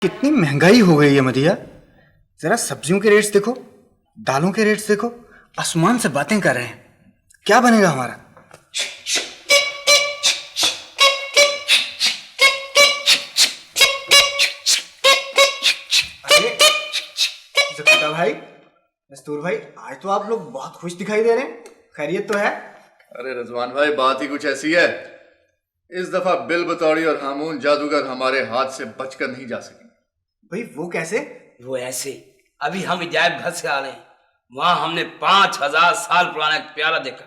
कितनी महंगाई हो गई है मदिया। जरा सब्जियों के रेट्स देखो, दालों के रेट्स देखो, आसमान से बातें कर रहे हैं। क्या बनेगा हमारा? अरे जकीता भाई, मस्तूर भाई, आज तो आप लोग बहुत खुश दिखाई दे रहे हैं। खैरियत तो है? अरे रजवान भाई, बात ही कुछ ऐसी है। इस दफा बिल बतौड़ी और हामून जादूगर हमारे हाथ से बचकर नहीं जा सके। भाई वो कैसे? वो ऐसे, अभी हम इजायब घर से आ रहे हैं, वहां हमने 5000 साल पुराना एक प्याला देखा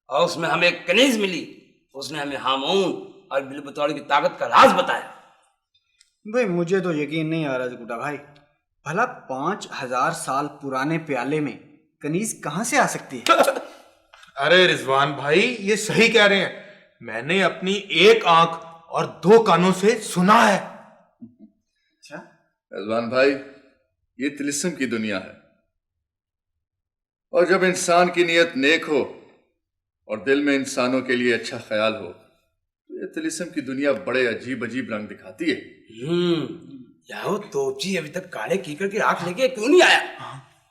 और उसमें हमें एक कनीज मिली। उसने हमें हामून और बिल बतौड़ी की ताकत का राज बताया। भाई मुझे तो यकीन नहीं आ रहा जकुटा भाई, भला 5000 साल पुराने प्याले में कनीज कहां से आ सकती है? अरे रिजवान भाई, ये सही कह रहे हैं। मैंने अपनी एक आंख और 2 कानों से सुना है। अच्छा, रजवान भाई, ये तिलिस्म की दुनिया है और जब इंसान की नीयत नेक हो और दिल में इंसानों के लिए अच्छा ख्याल हो तो ये तिलिस्म की दुनिया बड़े अजीब अजीब रंग दिखाती है। यारो तोपची अभी तक काले कीकर की राख लेके क्यों नहीं आया?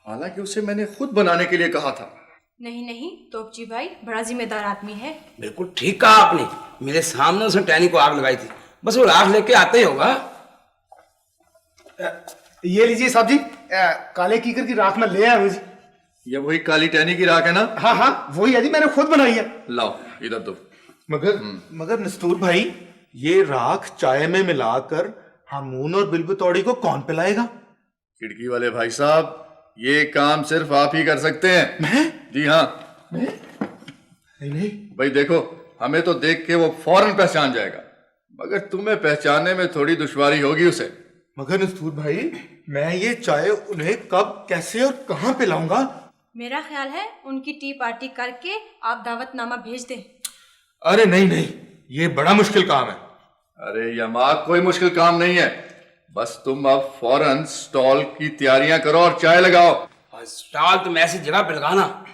हालांकि उसे मैंने खुद बनाने के लिए कहा था। नहीं नहीं, तोपची भाई बड़ा जिम्मेदार आदमी है। बिल्कुल ठीक कहा आपने। मेरे सामने उसने टैनी को आग लगाई थी, बस वो राख लेके आते ही होगा। ये लीजिए साहब जी, काले कीकर की राख में ले आया हूं जी। ये वही काली टहनी की राख है ना? हाँ हाँ, वही है जी, मैंने खुद बनाई है। लाओ इधर दो। मगर नस्तूर भाई, ये राख चाय में मिलाकर हामून और बिल बतौड़ी को कौन पिलाएगा? खिड़की वाले भाई साहब, ये काम सिर्फ आप ही कर सकते हैं। मैं? जी हाँ। नहीं भाई देखो, हमें तो देख के वो फौरन पहचान जाएगा, मगर तुम्हें पहचानने में थोड़ी दुश्वारी होगी उसे। मगर नस्तूर भाई, मैं ये चाय उन्हें कब, कैसे और कहाँ पिलाऊंगा? मेरा ख्याल है उनकी टी पार्टी करके आप दावतनामा भेज दें। अरे नहीं, ये बड़ा मुश्किल काम है। अरे यमाक, कोई मुश्किल काम नहीं है। बस तुम अब फौरन स्टॉल की तैयारियां करो और चाय लगाओ। और स्टॉल तुम ऐसी जगह पे लगाना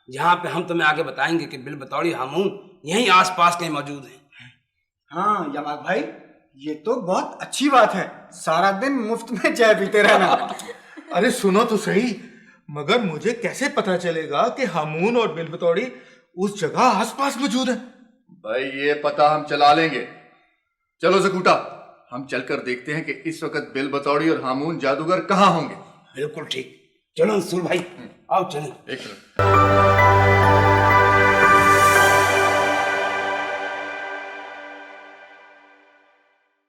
जहाँ पे हम तुम्हें आगे बताएंगे कि बिल बतौड़ी हामून यहीं आसपास कहीं मौजूद हैं। हाँ यमाक भाई, ये तो बहुत अच्छी बात है। सारा दिन मुफ्त में चाय पीते रहना। अरे सुनो तो सही, मगर मुझे कैसे पता चलेगा कि हामून और बिल बतौड़ी उस जगह आसपास मौजूद है? भाई ये पता हम चला लेंगे। चलो जकूटा, हम चलकर देखते हैं कि इस वक्त बिल बतौड़ी और हामून जादूगर कहाँ होंगे। बिल्कुल ठीक, चलो अंसुर भाई, आओ चलें। एक मिनट।